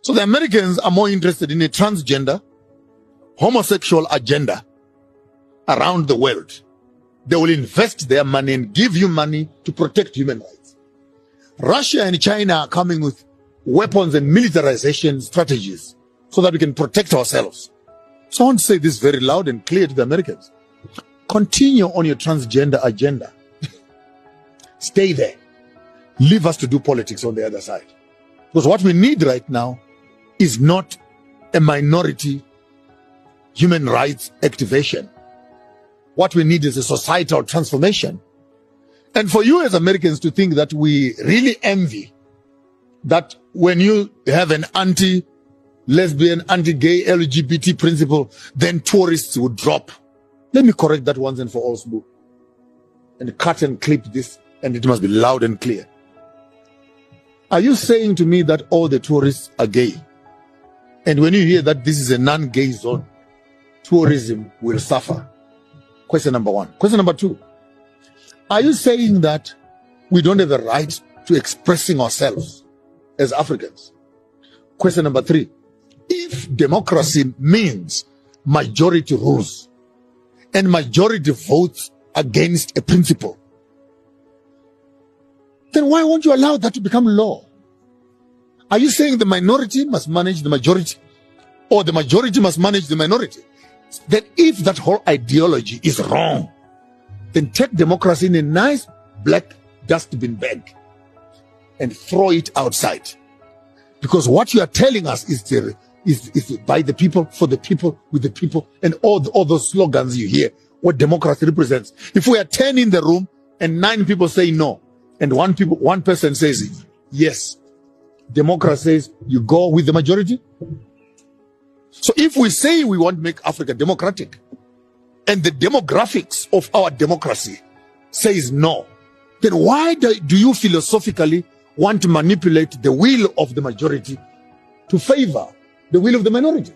So the Americans are more interested in a transgender, homosexual agenda around the world. They will invest their money and give you money to protect human rights. Russia and China are coming with weapons and militarization strategies so that we can protect ourselves. So I want to say this very loud and clear to the Americans. Continue on your transgender agenda. Stay there. Leave us to do politics on the other side. Because what we need right now is not a minority human rights activation. What we need is a societal transformation. And for you as Americans to think that we really envy that when you have an anti-lesbian, anti-gay, LGBT principle, then tourists would drop. Let me correct that once and for all, Sbu. And cut and clip this, and it must be loud and clear. Are you saying to me that all the tourists are gay? And when you hear that this is a non-gay zone, tourism will suffer? Question number one. Question number two. Are you saying that we don't have a right to expressing ourselves as Africans? Question number three. If democracy means majority rules and majority votes against a principle, then why won't you allow that to become law? Are you saying the minority must manage the majority, or the majority must manage the minority? Then if that whole ideology is wrong, then take democracy in a nice black dustbin bag and throw it outside. Because what you are telling us is by the people, for the people, with the people, and all those slogans you hear, what democracy represents. If we are 10 in the room and 9 people say no, and one person says yes, democracy says you go with the majority. So if we say we want to make Africa democratic, and the demographics of our democracy says no, then why do you philosophically want to manipulate the will of the majority to favor the will of the minority?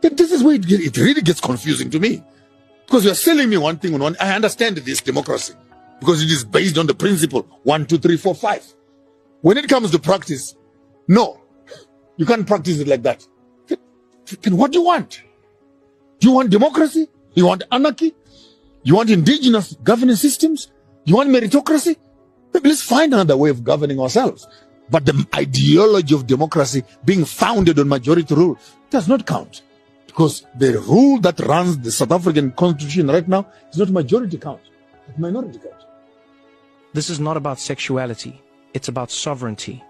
This is where it really gets confusing to me. Because you're selling me one thing on one. I understand this democracy because it is based on the principle 1, 2, 3, 4, 5. When it comes to practice, no, you can't practice it like that. Then what do you want? Do you want democracy? You want anarchy? You want indigenous governance systems? You want meritocracy? Maybe let's find another way of governing ourselves. But the ideology of democracy being founded on majority rule does not count. Because the rule that runs the South African constitution right now is not majority count, it's minority count. This is not about sexuality, it's about sovereignty.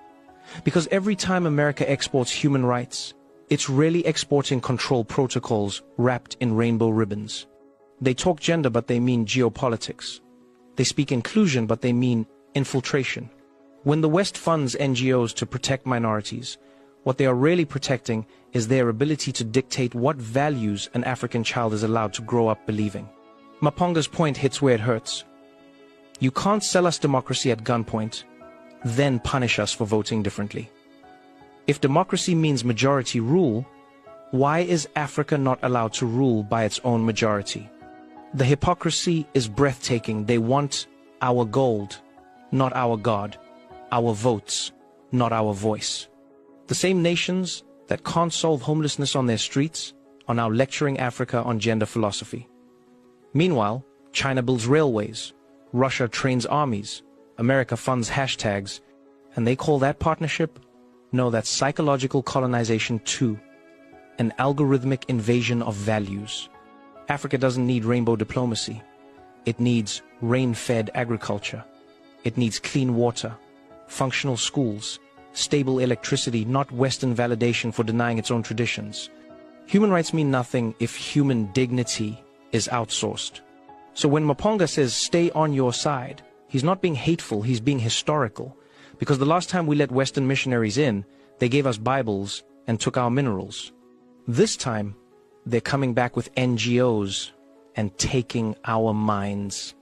Because every time America exports human rights, it's really exporting control protocols wrapped in rainbow ribbons. They talk gender, but they mean geopolitics. They speak inclusion, but they mean infiltration. When the West funds NGOs to protect minorities, what they are really protecting is their ability to dictate what values an African child is allowed to grow up believing. Maponga's point hits where it hurts. You can't sell us democracy at gunpoint, then punish us for voting differently. If democracy means majority rule, why is Africa not allowed to rule by its own majority? The hypocrisy is breathtaking. They want our gold, not our God, our votes, not our voice. The same nations that can't solve homelessness on their streets are now lecturing Africa on gender philosophy. Meanwhile, China builds railways, Russia trains armies, America funds hashtags, and they call that partnership? No, that's psychological colonization too, an algorithmic invasion of values. Africa doesn't need rainbow diplomacy. It needs rain-fed agriculture. It needs clean water, functional schools, stable electricity, not Western validation for denying its own traditions. Human rights mean nothing if human dignity is outsourced. So when Maponga says stay on your side, he's not being hateful, he's being historical. Because the last time we let Western missionaries in, they gave us Bibles and took our minerals. This time, they're coming back with NGOs and taking our minds.